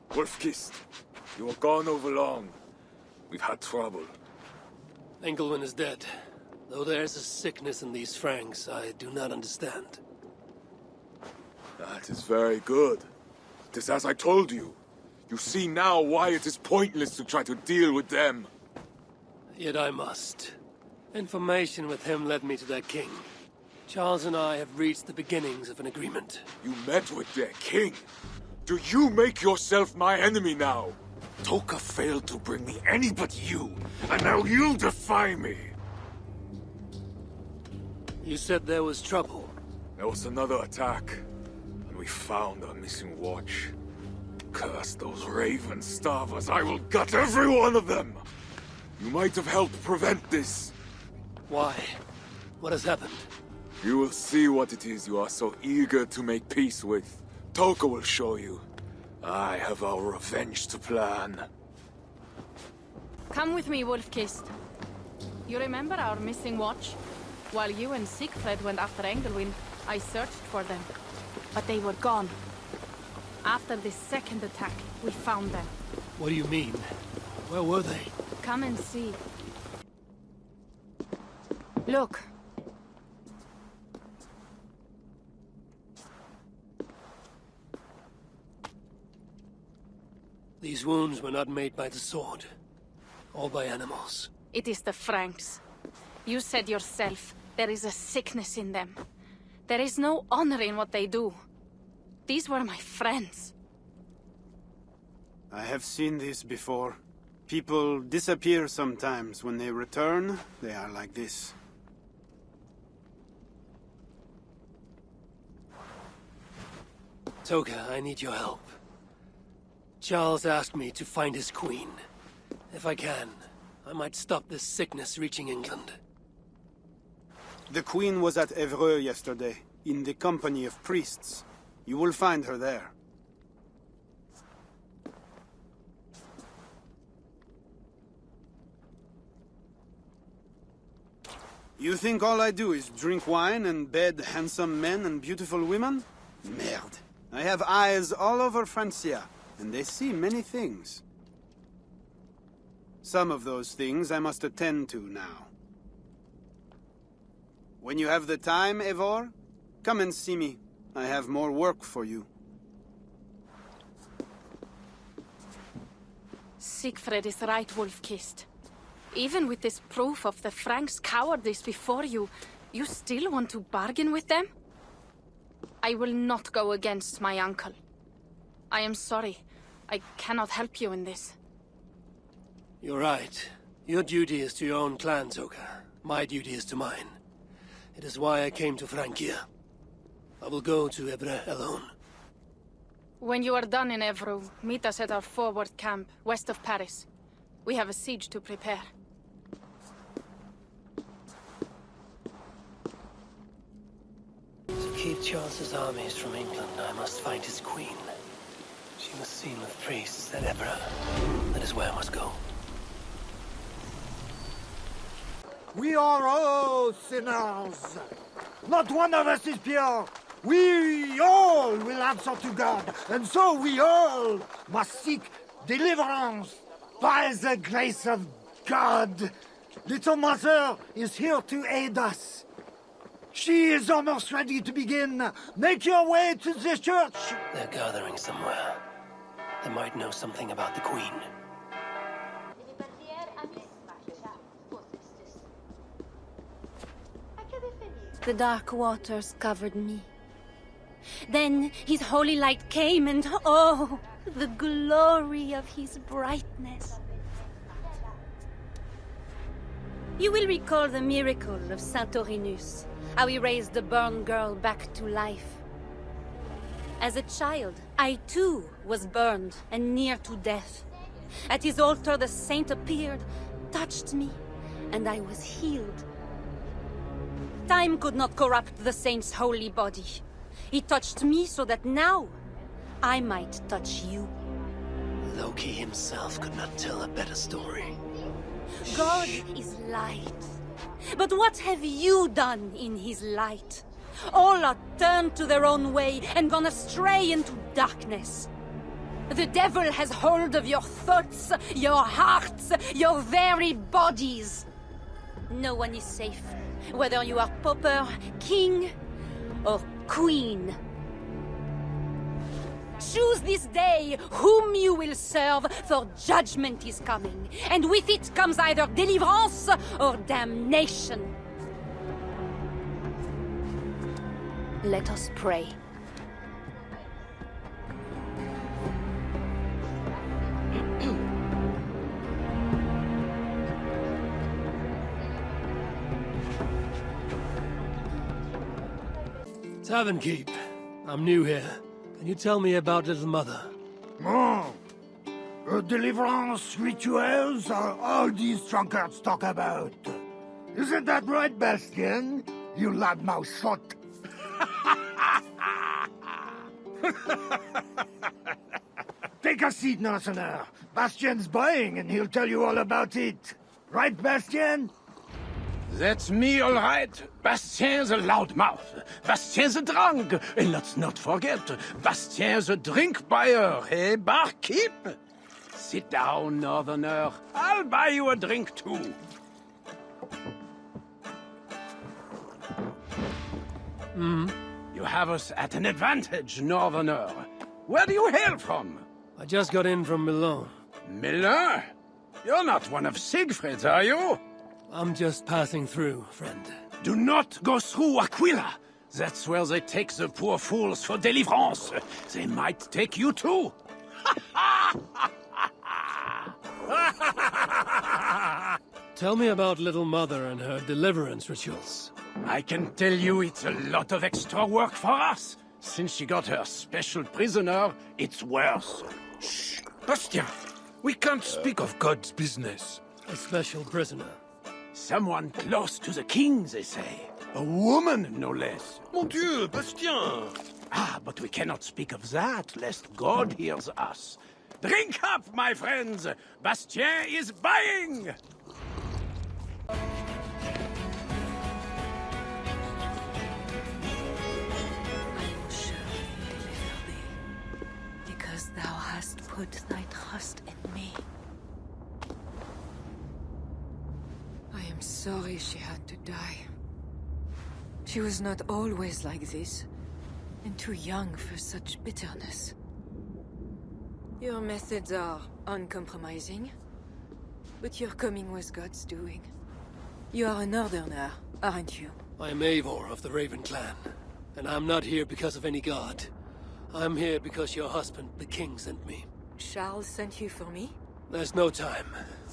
Wolfkist, you were gone over long. We've had trouble. Engelwin is dead. Though there's a sickness in these Franks I do not understand. That is very good. It is as I told you. You see now why it is pointless to try to deal with them. Yet I must. Information with him led me to their king. Charles and I have reached the beginnings of an agreement. You met with their king? Do you make yourself my enemy now? Toka failed to bring me any but you, and now you defy me! You said there was trouble. There was another attack, and we found our missing watch. Curse those raven starvers, I will gut every one of them! You might have helped prevent this. Why? What has happened? You will see what it is you are so eager to make peace with. Toka will show you. I have our revenge to plan. Come with me, Wolfkist. You remember our missing watch? While you and Siegfried went after Engelwin, I searched for them. But they were gone. After this second attack, we found them. What do you mean? Where were they? Come and see. Look. These wounds were not made by the sword, or by animals. It is the Franks. You said yourself, there is a sickness in them. There is no honor in what they do. These were my friends. I have seen this before. People disappear sometimes. When they return, they are like this. Toka, I need your help. Charles asked me to find his queen. If I can, I might stop this sickness reaching England. The Queen was at Evreux yesterday, in the company of priests. You will find her there. You think all I do is drink wine and bed handsome men and beautiful women? Merde. I have eyes all over Francia, and they see many things. Some of those things I must attend to now. When you have the time, Eivor, come and see me. I have more work for you. Siegfried is right, Wolfkist. Even with this proof of the Franks' cowardice before you, you still want to bargain with them? I will not go against my uncle. I am sorry. I cannot help you in this. You're right. Your duty is to your own clan, Toka. My duty is to mine. It is why I came to Francia. I will go to Evreux alone. When you are done in Evreux, meet us at our forward camp, west of Paris. We have a siege to prepare. To keep Charles's armies from England, I must find his queen. She was seen with priests at Evreux. That is where I must go. We are all sinners. Not one of us is pure. We all will answer to God, and so we all must seek deliverance by the grace of God. Little Mother is here to aid us. She is almost ready to begin. Make your way to the church. They're gathering somewhere. They might know something about the queen. The dark waters covered me. Then his holy light came and oh, the glory of his brightness. You will recall the miracle of Saint Aurinus, how he raised the burned girl back to life. As a child, I too was burned and near to death. At his altar the saint appeared, touched me, and I was healed. Time could not corrupt the saint's holy body. He touched me so that now I might touch you. Loki himself could not tell a better story. God is light. But what have you done in his light? All are turned to their own way and gone astray into darkness. The devil has hold of your thoughts, your hearts, your very bodies. No one is safe, whether you are pauper, king, or queen. Choose this day whom you will serve, for judgment is coming, and with it comes either deliverance or damnation. Let us pray. Tavern Keep. I'm new here. Can you tell me about Little Mother? Oh, deliverance rituals are all these drunkards talk about. Isn't that right, Bastien? You loudmouth shot. Take a seat, Northerner. Bastien's buying, and he'll tell you all about it. Right, Bastien? That's me, all right. Bastien's a loudmouth. Bastien's a drunk. And let's not forget, Bastien's a drink buyer, hey, barkeep? Sit down, Northerner. I'll buy you a drink, too. You have us at an advantage, Northerner. Where do you hail from? I just got in from Milan. Milan? You're not one of Siegfried's, are you? I'm just passing through, friend. Do not go through Aquila. That's where they take the poor fools for deliverance. They might take you too. Tell me about Little Mother and her deliverance rituals. I can tell you it's a lot of extra work for us. Since she got her special prisoner, it's worse. Shh, Bastien. We can't speak of God's business. A special prisoner. Someone close to the king, they say. A woman, no less. Mon Dieu, Bastien! Ah, but we cannot speak of that, lest God hears us. Drink up, my friends! Bastien is buying! Because thou hast put thy trust in me. I am sorry she had to die. She was not always like this, and too young for such bitterness. Your methods are uncompromising, but your coming was God's doing. You are a northerner, aren't you? I am Eivor of the Raven clan, and I'm not here because of any god. I'm here because your husband, the king, sent me. Charles sent you for me? There's no time.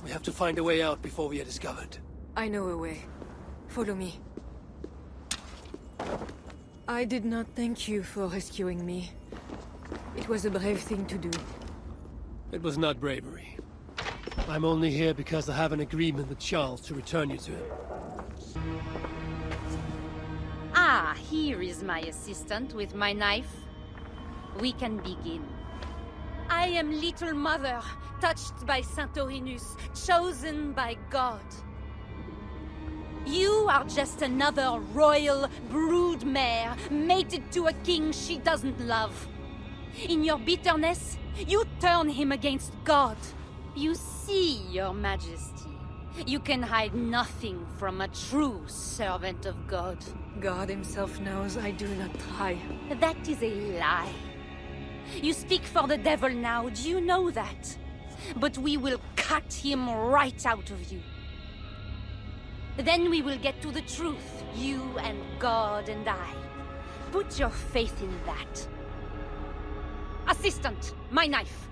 We have to find a way out before we are discovered. I know a way. Follow me. I did not thank you for rescuing me. It was a brave thing to do. It was not bravery. I'm only here because I have an agreement with Charles to return you to him. Ah, here is my assistant with my knife. We can begin. I am Little Mother, touched by Santorinus, chosen by God. You are just another royal broodmare, mated to a king she doesn't love. In your bitterness, you turn him against God. You see, your majesty, you can hide nothing from a true servant of God. God himself knows I do not try. That is a lie. You speak for the devil now, do you know that? But we will cut him right out of you. Then we will get to the truth, you and God and I. Put your faith in that. Assistant, my knife.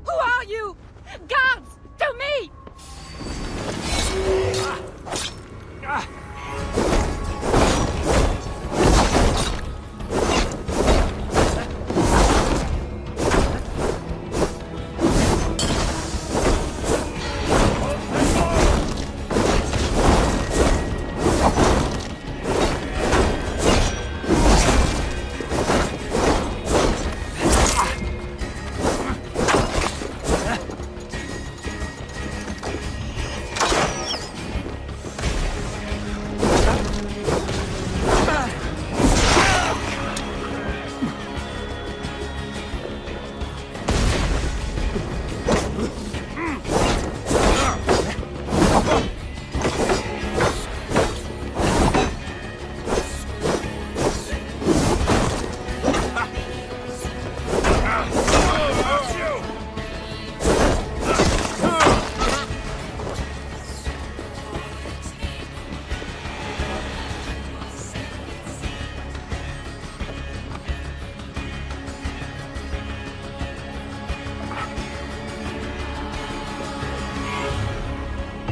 Who are you? Guards, to me!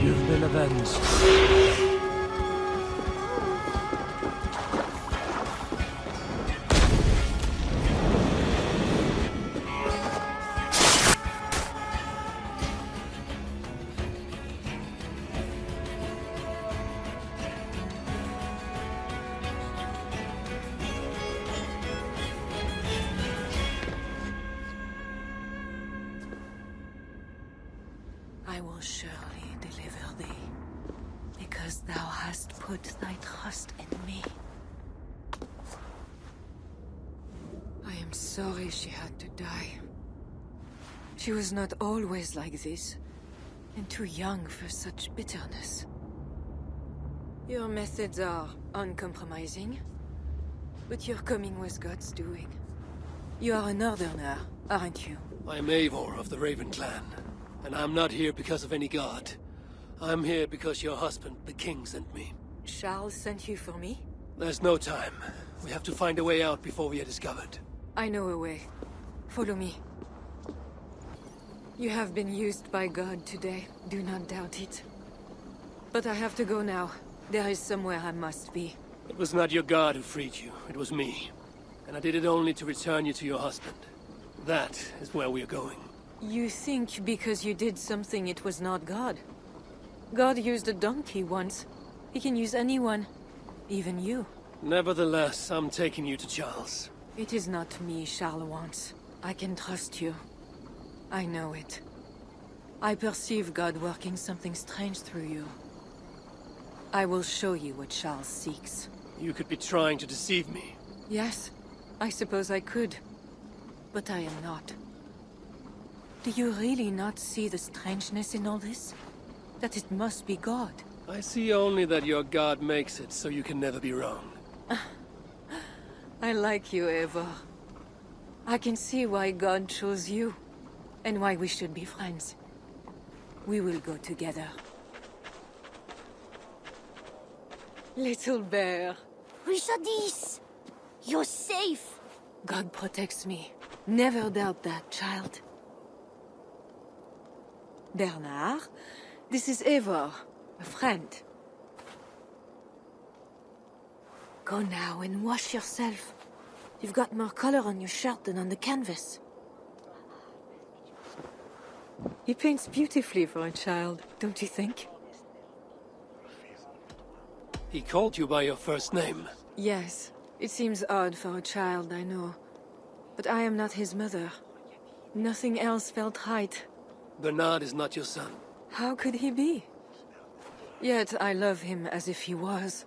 You've been avenged. I will surely deliver thee, because thou hast put thy trust in me. I am sorry she had to die. She was not always like this, and too young for such bitterness. Your methods are uncompromising, but your coming was God's doing. You are a northerner, aren't you? I am Eivor of the Raven clan, and I'm not here because of any god. I'm here because your husband, the king, sent me. Charles sent you for me? There's no time. We have to find a way out before we are discovered. I know a way. Follow me. You have been used by God today. Do not doubt it. But I have to go now. There is somewhere I must be. It was not your god who freed you. It was me. And I did it only to return you to your husband. That is where we are going. You think because you did something it was not God? God used a donkey once. He can use anyone. Even you. Nevertheless, I'm taking you to Charles. It is not me Charles wants. I can trust you. I know it. I perceive God working something strange through you. I will show you what Charles seeks. You could be trying to deceive me. Yes, I suppose I could. But I am not. Do you really not see the strangeness in all this? That it must be God? I see only that your god makes it so you can never be wrong. I like you, Eivor. I can see why God chose you, and why we should be friends. We will go together. Little bear. Richardis! You're safe! God protects me. Never doubt that, child. Bernard, this is Eivor, a friend. Go now and wash yourself. You've got more color on your shirt than on the canvas. He paints beautifully for a child, don't you think? He called you by your first name. Yes, it seems odd for a child, I know. But I am not his mother. Nothing else felt right. Bernard is not your son. How could he be? Yet I love him as if he was.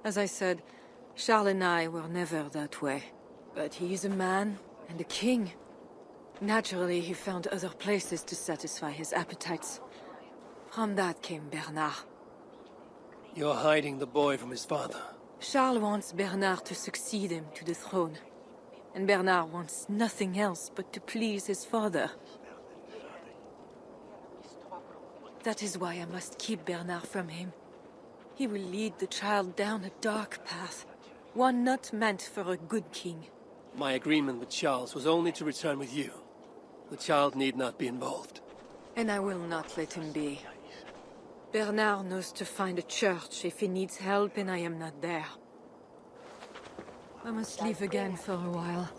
As I said, Charles and I were never that way. But he is a man and a king. Naturally, he found other places to satisfy his appetites. From that came Bernard. You're hiding the boy from his father. Charles wants Bernard to succeed him to the throne. And Bernard wants nothing else but to please his father. That is why I must keep Bernard from him. He will lead the child down a dark path, one not meant for a good king. My agreement with Charles was only to return with you. The child need not be involved. And I will not let him be. Bernard knows to find a church if he needs help and I am not there. I must leave again for a while.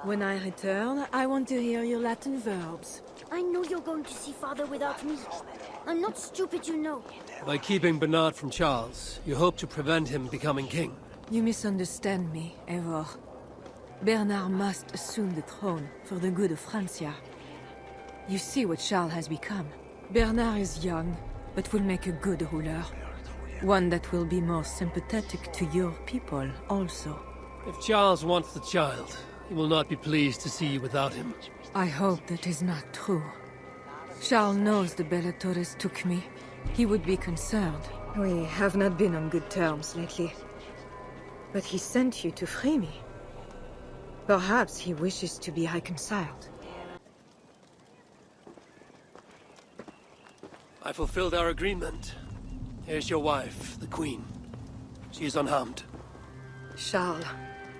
When I return, I want to hear your Latin verbs. I know you're going to see father without me. I'm not stupid, you know. By keeping Bernard from Charles, you hope to prevent him becoming king. You misunderstand me, Eivor. Bernard must assume the throne for the good of Francia. You see what Charles has become. Bernard is young, but will make a good ruler. One that will be more sympathetic to your people also. If Charles wants the child, he will not be pleased to see you without him. I hope that is not true. Charles knows the Bellatores took me. He would be concerned. We have not been on good terms lately. But he sent you to free me. Perhaps he wishes to be reconciled. I fulfilled our agreement. Here's your wife, the Queen. She is unharmed. Charles.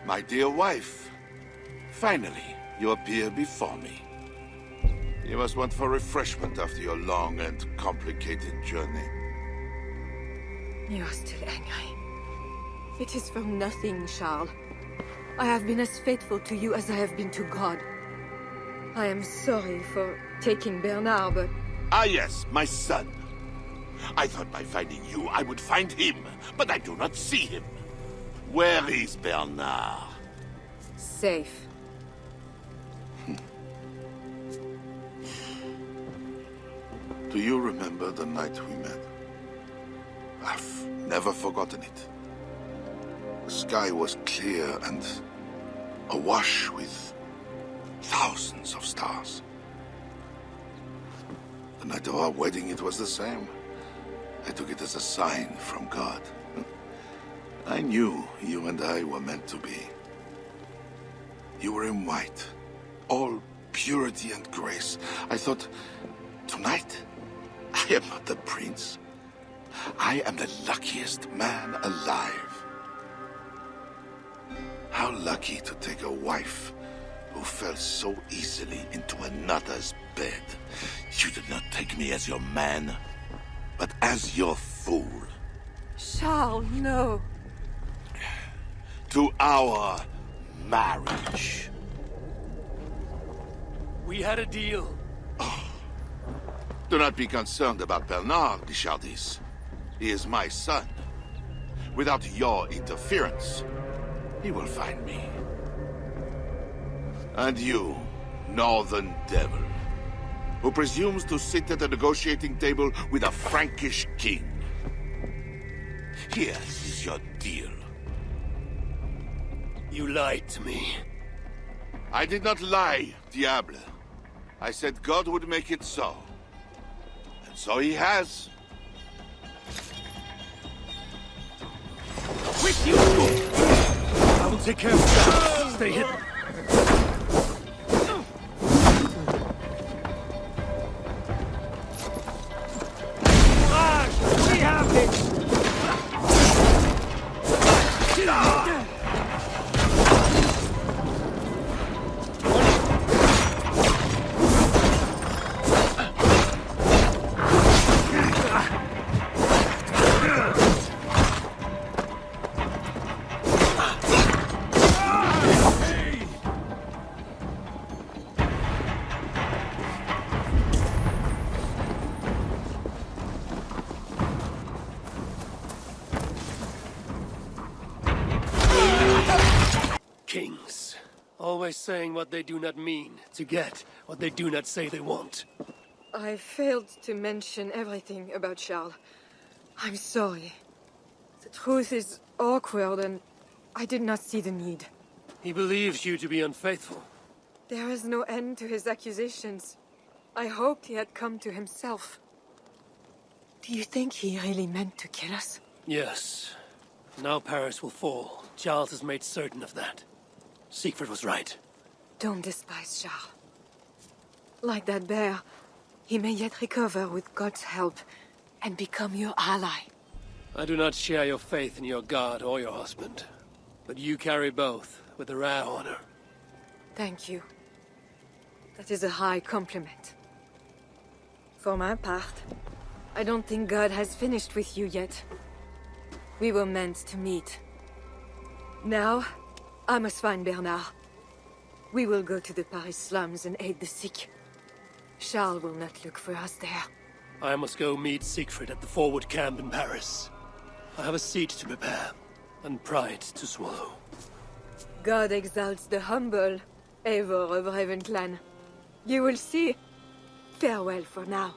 My dear wife, finally, you appear before me. You must want for refreshment after your long and complicated journey. You are still angry. It is for nothing, Charles. I have been as faithful to you as I have been to God. I am sorry for taking Bernard, but... Ah yes, my son. I thought by finding you, I would find him, but I do not see him. Where is Bernard? Safe. Do you remember the night we met? I've never forgotten it. The sky was clear and awash with thousands of stars. The night of our wedding, it was the same. I took it as a sign from God. I knew you and I were meant to be. You were in white, all purity and grace. I thought, tonight, I am not the prince. I am the luckiest man alive. How lucky to take a wife who fell so easily into another's bed. You did not take me as your man, but as your fool. Charles, no. To our marriage. We had a deal. Do not be concerned about Bernard, Bichardis. He is my son. Without your interference, he will find me. And you, northern devil, who presumes to sit at a negotiating table with a Frankish king. Here is your deal. You lied to me. I did not lie, Diable. I said God would make it so. And so he has. With you! I will take care of you. Stay hidden. We have it! Kings, always saying what they do not mean, to get what they do not say they want. I failed to mention everything about Charles. I'm sorry. The truth is awkward and I did not see the need. He believes you to be unfaithful. There is no end to his accusations. I hoped he had come to himself. Do you think he really meant to kill us? Yes. Now Paris will fall. Charles has made certain of that. Siegfried was right. Don't despise Charles. Like that bear, he may yet recover with God's help and become your ally. I do not share your faith in your god or your husband. But you carry both with a rare honor. Thank you. That is a high compliment. For my part, I don't think God has finished with you yet. We were meant to meet. Now, I must find Bernard. We will go to the Paris slums and aid the sick. Charles will not look for us there. I must go meet Siegfried at the forward camp in Paris. I have a seat to prepare, and pride to swallow. God exalts the humble, ever of Raven clan. You will see. Farewell for now.